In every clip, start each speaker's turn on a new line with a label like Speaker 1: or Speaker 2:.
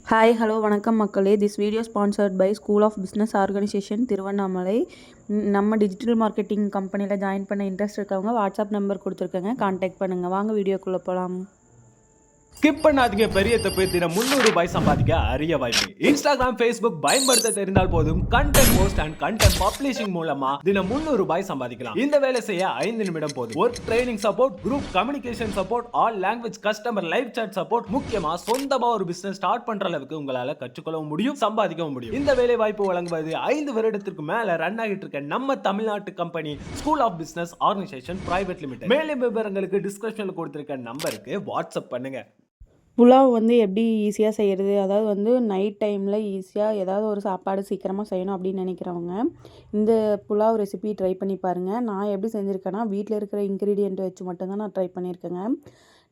Speaker 1: Hi hello வணக்கம் மக்களே. This video sponsored by school of business organisation Tiruvannamalai. நம்ம digital marketing கம்பெனியில் ஜாயின் பண்ண இன்ட்ரெஸ்ட் இருக்கவங்க வாட்ஸ்அப் நம்பர் கொடுத்துருக்கேங்க, கான்டாக்ட் பண்ணுங்கள். வாங்க வீடியோக்குள்ளே போகலாம்.
Speaker 2: ஸ்கிப் பண்ணாதீங்க. பெரிய தப்பு. தினம் ₹300 சம்பாதிக்க அரிய வாய்ப்பு. இன்ஸ்டாகிராம், ஃபேஸ்புக் பயன்படுத்த தெரிந்தால் போதும். Content post and content publishing மூலமா தினம் ₹300 சம்பாதிக்கலாம். இந்த வேலை செய்ய 5 நிமிடம் போதும். Work training support, group communication support, all language customer live chat support, முக்கியமா சொந்தமா ஒரு பிசினஸ் ஸ்டார்ட் பண்ற அளவுக்கு உங்களால கற்றுக்கொள்ளவும் முடியும், சம்பாதிக்கவும் முடியும். இந்த வேலை வாய்ப்பு வழங்குவது 5 வருடத்திற்கு மேல ரன் ஆகிட்டு இருக்க நம்ம தமிழ்நாட்டு company school of business organisation private limited. மேலும் விவரங்களுக்கு டிஸ்கிரிப்ஷன்ல கொடுத்திருக்க நம்பருக்கு வாட்ஸ்அப் பண்ணுங்க.
Speaker 1: புலாவ் எப்படி ஈஸியாக செய்கிறது, அதாவது நைட் டைமில் ஈஸியாக ஏதாவது ஒரு சாப்பாடு சீக்கிரமாக செய்யணும் அப்படின்னு நினைக்கிறவங்க இந்த புலாவ் ரெசிபி ட்ரை பண்ணி பாருங்கள். நான் எப்படி செஞ்சுருக்கேன்னா, வீட்டில் இருக்கிற இன்க்ரீடியண்ட் வச்சு மட்டும்தான் நான் ட்ரை பண்ணியிருக்கேங்க.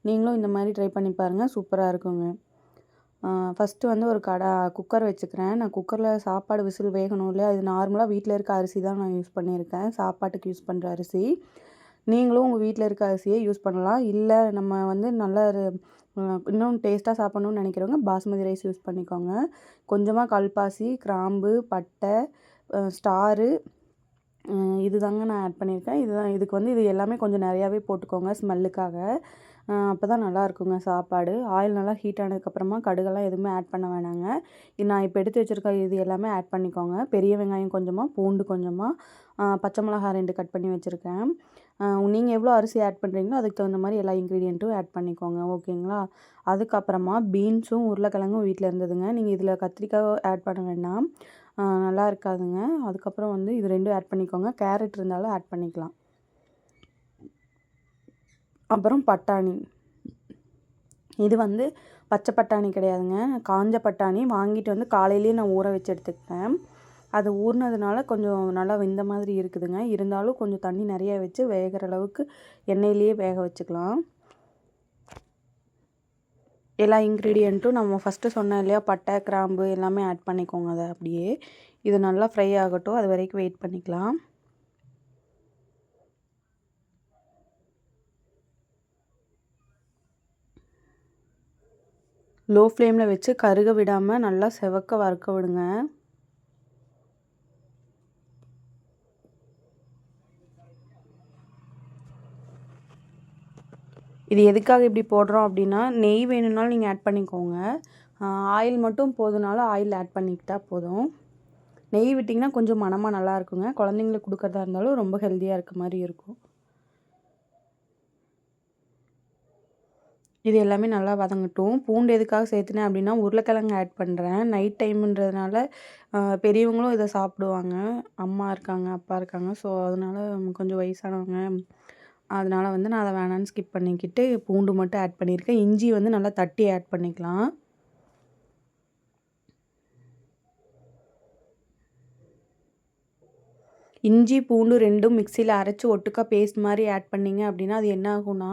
Speaker 1: நீங்களும் இந்த மாதிரி ட்ரை பண்ணி பாருங்கள், சூப்பராக இருக்குங்க. ஃபஸ்ட்டு ஒரு குக்கர் வச்சுக்கிறேன். நான் குக்கரில் சாப்பாடு விசில் வேகணும் இல்லையா, அது நார்மலாக வீட்டில் இருக்க அரிசி தான் நான் யூஸ் பண்ணியிருக்கேன், சாப்பாட்டுக்கு யூஸ் பண்ணுற அரிசி. நீங்களும் உங்கள் வீட்டில் இருக்க அரிசியை யூஸ் பண்ணலாம். இல்லை நம்ம நல்லா இன்னும் டேஸ்ட்டாக சாப்பிட்ணுன்னு நினைக்கிறவங்க பாஸ்மதி ரைஸ் யூஸ் பண்ணிக்கோங்க. கொஞ்சமாக கல்பாசி, கிராம்பு, பட்டை, ஸ்டாரு, இது தாங்க நான் ஆட் பண்ணியிருக்கேன். இதுக்கு இது எல்லாமே கொஞ்சம் நிறையாவே போட்டுக்கோங்க ஸ்மெல்லுக்காக. அப்போ தான் நல்லா இருக்குங்க சாப்பாடு. ஆயில் நல்லா ஹீட் ஆனதுக்கப்புறமா கடுகெல்லாம் எதுவுமே ஆட் பண்ண வேணாங்க. நான் இப்போ எடுத்து வச்சுருக்க இது எல்லாமே ஆட் பண்ணிக்கோங்க. பெரிய வெங்காயம் கொஞ்சமாக, பூண்டு கொஞ்சமாக, பச்சை மிளகா 2 கட் பண்ணி வச்சுருக்கேன். நீங்கள் எவ்வளோ அரிசி ஆட் பண்ணுறீங்களோ அதுக்கு தகுந்த மாதிரி எல்லா இன்க்ரீடியண்ட்டும் ஆட் பண்ணிக்கோங்க, ஓகேங்களா. அதுக்கப்புறமா பீன்ஸும் உருளைக்கிழங்கும் வீட்டில் இருந்ததுங்க. நீங்கள் இதில் கத்திரிக்காய் ஆட் பண்ண வேண்டாம், நல்லா இருக்காதுங்க. அதுக்கப்புறம் இது 2 ஆட் பண்ணிக்கோங்க. கேரட் இருந்தாலும் ஆட் பண்ணிக்கலாம். அப்புறம் பட்டாணி. இது பச்சை பட்டாணி கிடையாதுங்க, காஞ்ச பட்டாணி. வாங்கிட்டு காலையிலேயே நான் ஊற வச்சு எடுத்துக்கிட்டேன். அது ஊறினதுனால கொஞ்சம் நல்லா வெந்த மாதிரி இருக்குதுங்க. இருந்தாலும் கொஞ்சம் தண்ணி நிறைய வச்சு வேகிற அளவுக்கு எண்ணெயிலேயே வேக வச்சுக்கலாம். எல்லா இன்க்ரீடியண்ட்டும் நம்ம ஃபஸ்ட்டு சொன்னேன் இல்லையா, பட்டை, கிராம்பு எல்லாமே ஆட் பண்ணிக்கோங்க. அதை அப்படியே இது நல்லா ஃப்ரை ஆகட்டும், அது வரைக்கும் வெயிட் பண்ணிக்கலாம். லோ ஃப்ளேமில் வச்சு கருக விடாமல் நல்லா செவக்க வறுக்க விடுங்க. இது எதுக்காக இப்படி போடுறோம் அப்படின்னா, நெய் வேணும்னாலும் நீங்கள் ஆட் பண்ணிக்கோங்க. ஆயில் மட்டும் போதுனாலும் ஆயில் ஆட் பண்ணிக்கிட்டா போதும். நெய் விட்டிங்கன்னா கொஞ்சம் மணமாக நல்லா இருக்குங்க. குழந்தைங்களுக்கு கொடுக்குறதா இருந்தாலும் ரொம்ப ஹெல்த்தியாக இருக்க மாதிரி இருக்கும். இது எல்லாமே நல்லா வதங்கட்டும். பூண்டு எதுக்காக சேர்த்துனேன் அப்படின்னா, உருளைக்கிழங்கு ஆட் பண்ணுறேன். நைட் டைமுன்றதுனால பெரியவங்களும் இதை சாப்பிடுவாங்க. அம்மா இருக்காங்க, அப்பா இருக்காங்க. ஸோ அதனால் கொஞ்சம் வயசானவங்க, அதனால் நான் அதை வேணான்னு ஸ்கிப் பண்ணிக்கிட்டு பூண்டு மட்டும் ஆட் பண்ணியிருக்கேன். இஞ்சி நல்லா தட்டி ஆட் பண்ணிக்கலாம். இஞ்சி பூண்டு 2ம் மிக்சியில் அரைச்சி ஒட்டுக்கா பேஸ்ட் மாதிரி ஆட் பண்ணிங்க அப்படின்னா, அது என்ன ஆகும்னா,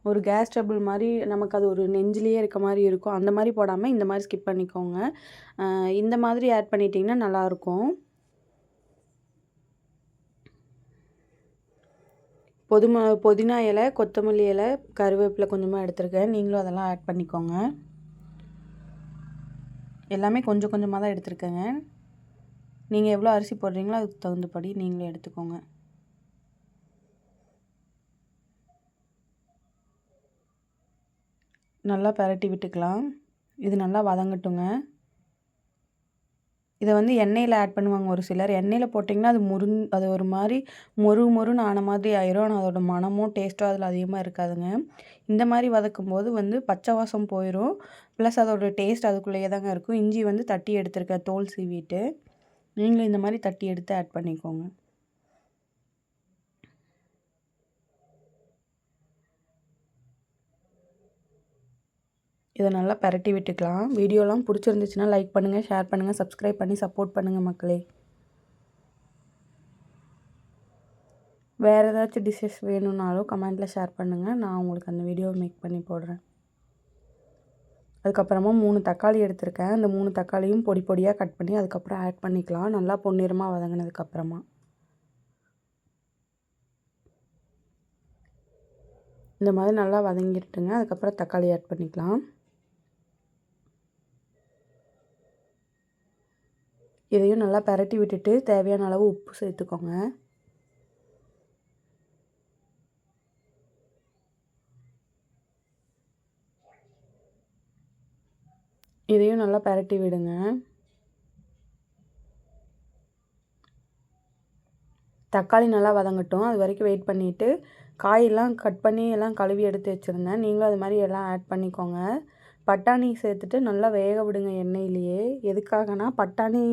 Speaker 1: ஒரு கேஸ் ட்ரபிள் மாதிரி நமக்கு அது ஒரு நெஞ்சிலேயே இருக்க மாதிரி இருக்கும். அந்த மாதிரி போடாமல் இந்த மாதிரி ஸ்கிப் பண்ணிக்கோங்க. இந்த மாதிரி ஆட் பண்ணிட்டிங்கன்னா நல்லாயிருக்கும். புதினா இலை, கொத்தமல்லி இலை, கருவேப்பிலை கொஞ்சமாக எடுத்துருக்கேன். நீங்களும் அதெல்லாம் ஆட் பண்ணிக்கோங்க. எல்லாமே கொஞ்சம் கொஞ்சமாக தான் எடுத்துருக்கேங்க. நீங்கள் எவ்வளோ அரிசி போடுறீங்களோ அதுக்கு தகுந்தபடி நீங்களே எடுத்துக்கோங்க. நல்லா பரட்டி விட்டுக்கலாம். இது நல்லா வதங்கட்டுங்க. இதை எண்ணெயில் ஆட் பண்ணுவாங்க ஒரு சிலர். எண்ணெயில் போட்டிங்கன்னா அது ஒரு மாதிரி மொறுன்னு ஆன மாதிரி ஆயிரும். ஆனால் அதோட மனமும் டேஸ்ட்டும் அதில் அதிகமாக இருக்காதுங்க. இந்த மாதிரி வதக்கும்போது பச்சை வாசம் போயிடும். ப்ளஸ் அதோட டேஸ்ட் அதுக்குள்ளேயே தாங்க இருக்கும். இஞ்சி தட்டி எடுத்துருக்கேன், தோல் சீவிட்டு. நீங்களும் இந்த மாதிரி தட்டி எடுத்து ஆட் பண்ணிக்கோங்க. இதை நல்லா பரட்டி விட்டுக்கலாம். வீடியோலாம் பிடிச்சிருந்துச்சுன்னா லைக் பண்ணுங்கள், ஷேர் பண்ணுங்கள், சப்ஸ்கிரைப் பண்ணி சப்போர்ட் பண்ணுங்கள் மக்களே. வேறு ஏதாச்சும் டிஷ்ஷஸ் வேணும்னாலும் கமெண்ட்டில் ஷேர் பண்ணுங்கள். நான் உங்களுக்கு அந்த வீடியோ மேக் பண்ணி போடுறேன். அதுக்கப்புறமா 3 தக்காளி எடுத்திருக்கேன். அந்த 3 தக்காளியும் பொடி பொடியாக கட் பண்ணி அதுக்கப்புறம் ஆட் பண்ணிக்கலாம். நல்லா பொன்னிறமாக வதங்கினதுக்கப்புறமா இந்த மாதிரி நல்லா வதங்கிட்டுங்க. அதுக்கப்புறம் தக்காளி ஆட் பண்ணிக்கலாம். இதையும் நல்லா பெரட்டி விட்டுட்டு தேவையான அளவு உப்பு சேர்த்துக்கோங்க. இதையும் நல்லா பெரட்டி விடுங்க. தக்காளி நல்லா வதங்கட்டும். அது வரைக்கும் வெயிட் பண்ணிவிட்டு காயெல்லாம் கட் பண்ணி எல்லாம் கழுவி எடுத்து வச்சுருந்தேன். நீங்களும் அது மாதிரி எல்லாம் ஆட் பண்ணிக்கோங்க. பட்டாணி சேர்த்துட்டு நல்லா வேக விடுங்க எண்ணெயிலேயே. எதுக்காகனா பட்டாணி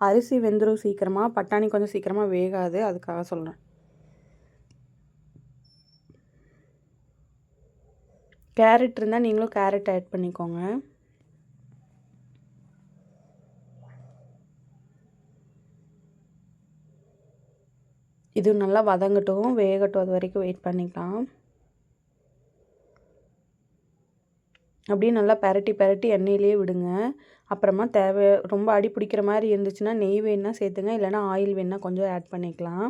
Speaker 1: அரிசி வெந்துடும் சீக்கிரமாக, பட்டாணி கொஞ்சம் சீக்கிரமாக வேகாது, அதுக்காக சொல்கிறேன். கேரட் இருந்தால் நீங்களும் கேரட் ஆட் பண்ணிக்கோங்க. இது நல்லா வதங்கட்டும், வேகட்டும், அது வரைக்கும் வெயிட் பண்ணிக்கலாம். அப்படியே நல்லா பெரட்டி எண்ணெயிலேயே விடுங்க. அப்புறமா ரொம்ப அடி பிடிக்கிற மாதிரி இருந்துச்சுன்னா நெய் வேணுன்னா சேர்த்துங்க, இல்லைனா ஆயில் வேணுன்னா கொஞ்சம் ஆட் பண்ணிக்கலாம்.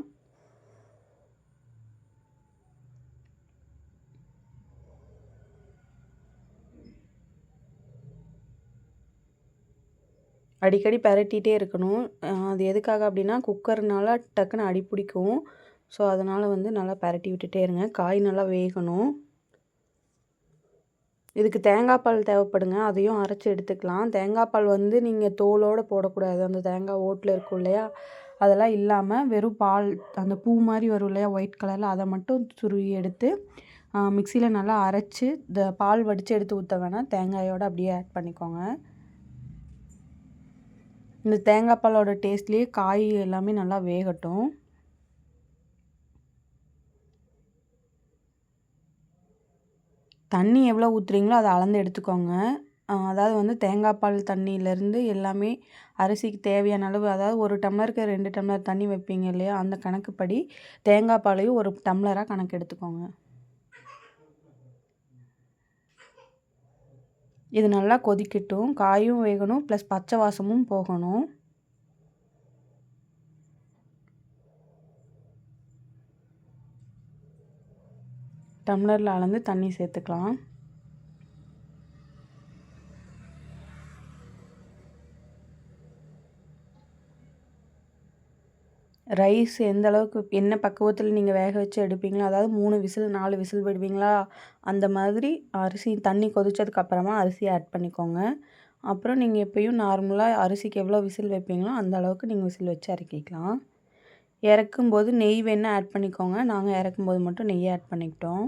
Speaker 1: அடிக்கடி பெரட்டிகிட்டே இருக்கணும். அது எதுக்காக அப்படின்னா குக்கர்னால டக்குன்னு அடி பிடிக்கும். ஸோ அதனால் வந்து நல்லா பெரட்டி விட்டுட்டே இருங்க. காய் நல்லா வேகணும். இதுக்கு தேங்காய் பால் தேவைப்படுங்க, அதையும் அரைச்சி எடுத்துக்கலாம். தேங்காய் பால் வந்து நீங்கள் தோலோடு போடக்கூடாது. அந்த தேங்காய் ஓட்டில் இருக்கும் இல்லையா, அதெல்லாம் இல்லாமல் வெறும் பால், அந்த பூ மாதிரி வரும் இல்லையா ஒயிட் கலரில், அதை மட்டும் துருவி எடுத்து மிக்சியில் நல்லா அரைச்சி இந்த பால் வடித்து எடுத்து ஊற்ற வேணாம், தேங்காயோடு அப்படியே ஆட் பண்ணிக்கோங்க. இந்த தேங்காய் பாலோட டேஸ்ட்லேயே காய் எல்லாமே நல்லா வேகட்டும். தண்ணி எவ்வளோ ஊற்றுறீங்களோ அதை அளந்து எடுத்துக்கோங்க. அதாவது வந்து தேங்காய் பால் தண்ணியிலேருந்து எல்லாமே அரிசிக்கு தேவையான அளவு, அதாவது 1 டம்ளருக்கு 2 டம்ளர் தண்ணி வைப்பீங்க இல்லையா, அந்த கணக்குப்படி தேங்காய் பாலையும் 1 டம்ளராக கணக்கு எடுத்துக்கோங்க. இது நல்லா கொதிக்கட்டும். காயும் வேகணும், ப்ளஸ் பச்சை வாசமும் போகணும். டம்ளரில் அளந்து தண்ணி சேர்த்துக்கலாம். ரைஸ் எந்த அளவுக்கு என்ன பக்குவத்தில் நீங்கள் வேக வச்சு எடுப்பீங்களோ, அதாவது 3 விசில் 4 விசில் விடுவீங்களா, அந்த மாதிரி அரிசி தண்ணி கொதித்ததுக்கப்புறமா அரிசி ஆட் பண்ணிக்கோங்க. அப்புறம் நீங்கள் எப்பயும் நார்மலாக அரிசிக்கு எவ்வளோ விசில் வைப்பீங்களோ அந்த அளவுக்கு நீங்கள் விசில் வச்சு இறக்கிக்கலாம். இறக்கும்போது நெய் வேணால் ஆட் பண்ணிக்கோங்க. நாங்கள் இறக்கும்போது மட்டும் நெய் ஆட் பண்ணிக்கிட்டோம்.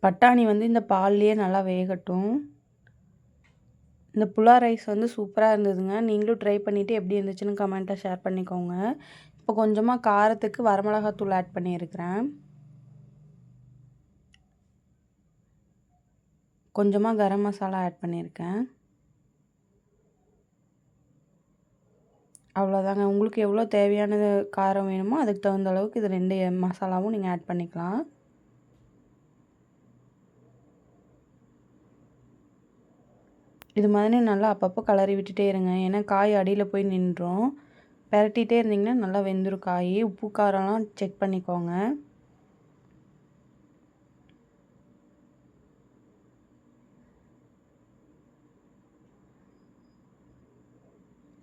Speaker 1: பட்டாணி வந்து இந்த பால்லையே நல்லா வேகட்டும். இந்த புலா ரைஸ் வந்து சூப்பராக இருந்ததுங்க. நீங்களும் ட்ரை பண்ணிவிட்டு எப்படி இருந்துச்சுன்னு கமெண்ட்டை ஷேர் பண்ணிக்கோங்க. இப்போ கொஞ்சமாக காரத்துக்கு வரமிளகாத்தூள் ஆட் பண்ணியிருக்கிறேன். கொஞ்சமாக கரம் மசாலா ஆட் பண்ணியிருக்கேன். அவ்வளோதாங்க. உங்களுக்கு எவ்வளோ தேவையான காரம் வேணுமோ அதுக்கு தகுந்த அளவுக்கு இது 2 மசாலாவும் நீங்கள் ஆட் பண்ணிக்கலாம். இது மாதிரி நல்லா அப்பப்போ கிளறி விட்டுட்டே இருங்க, ஏன்னா காய் அடியில் போய் நின்றும். பெரட்டிகிட்டே இருந்திங்கன்னா நல்லா வெந்துடும் காய். உப்பு காரம்லாம் செக் பண்ணிக்கோங்க.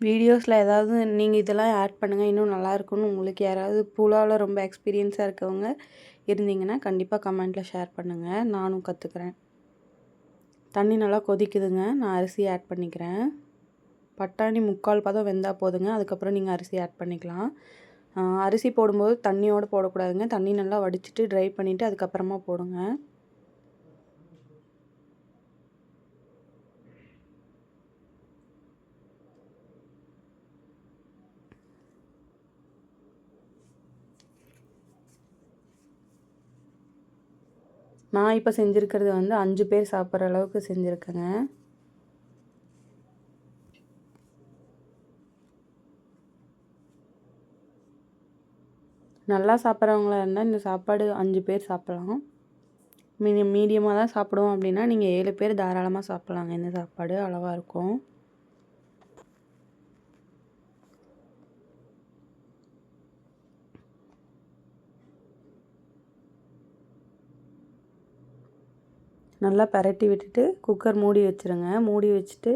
Speaker 1: வீடியோஸில் ஏதாவது நீங்கள் இதெல்லாம் ஆட் பண்ணுங்கள் இன்னும் நல்லாயிருக்குன்னு உங்களுக்கு யாராவது புலாவில் ரொம்ப எக்ஸ்பீரியன்ஸாக இருக்கவங்க இருந்தீங்கன்னா கண்டிப்பாக கமெண்ட்டில் ஷேர் பண்ணுங்கள், நானும் கற்றுக்குறேன். தண்ணி நல்லா கொதிக்குதுங்க, நான் அரிசி ஆட் பண்ணிக்கிறேன். பட்டாணி 3/4 பதம் வெந்தால் போதுங்க, அதுக்கப்புறம் நீங்கள் அரிசி ஆட் பண்ணிக்கலாம். அரிசி போடும்போது தண்ணியோடு போடக்கூடாதுங்க, தண்ணி நல்லா வடிச்சிட்டு ட்ரை பண்ணிவிட்டு அதுக்கப்புறமா போடுங்க. நான் இப்போ செஞ்சுருக்கிறது வந்து 5 பேர் சாப்பிட்ற அளவுக்கு செஞ்சுருக்கேங்க. நல்லா சாப்பிட்றவங்களா இருந்தால் இந்த சாப்பாடு 5 பேர் சாப்பிட்லாம். மீடியமாக தான் சாப்பிடுவோம் அப்படின்னா நீங்கள் 7 பேர் தாராளமாக சாப்பிட்லாங்க. இந்த சாப்பாடு அளவாக இருக்கும். நல்லா பெரட்டி விட்டுட்டு குக்கர் மூடி வச்சுருங்க. மூடி வச்சுட்டு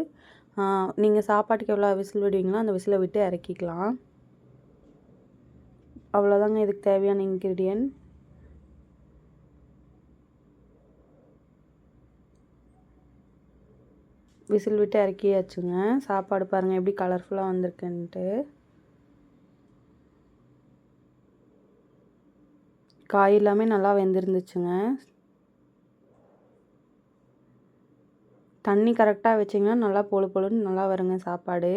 Speaker 1: நீங்கள் சாப்பாட்டுக்கு எவ்வளோ விசில் விடுவீங்களோ அந்த விசிலை விட்டு இறக்கிக்கலாம். அவ்வளோதாங்க இதுக்கு தேவையான இன்க்ரீடியன்ட். விசில் விட்டு இறக்கியாச்சுங்க. சாப்பாடு பாருங்கள் எப்படி கலர்ஃபுல்லாக வந்திருக்குன்ட்டு. காய் எல்லாமே நல்லா வெந்திருந்துச்சுங்க. தண்ணி கரெக்டாக வச்சிங்கன்னா நல்லா பொழு பொழுன்னு நல்லா வருங்க சாப்பாடு.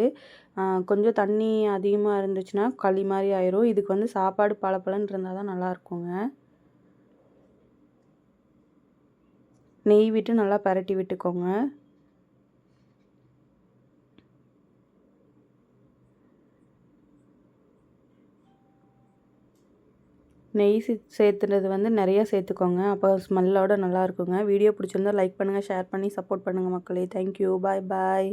Speaker 1: கொஞ்சம் தண்ணி அதிகமாக இருந்துச்சுன்னா களி மாதிரி ஆயிரும். இதுக்கு வந்து சாப்பாடு பளபளன்னு இருந்தால் தான் நல்லாயிருக்குங்க. நெய் விட்டு நல்லா பரட்டி விட்டுக்கோங்க. நெய் சேர்த்துறது வந்து நிறையா சேர்த்துக்கோங்க. அப்போ ஸ்மெல்லோட நல்லாயிருக்குங்க. வீடியோ பிடிச்சிருந்தா லைக் பண்ணுங்கள், ஷேர் பண்ணி சப்போர்ட் பண்ணுங்கள் மக்களே. தேங்க்யூ. பாய் பாய்.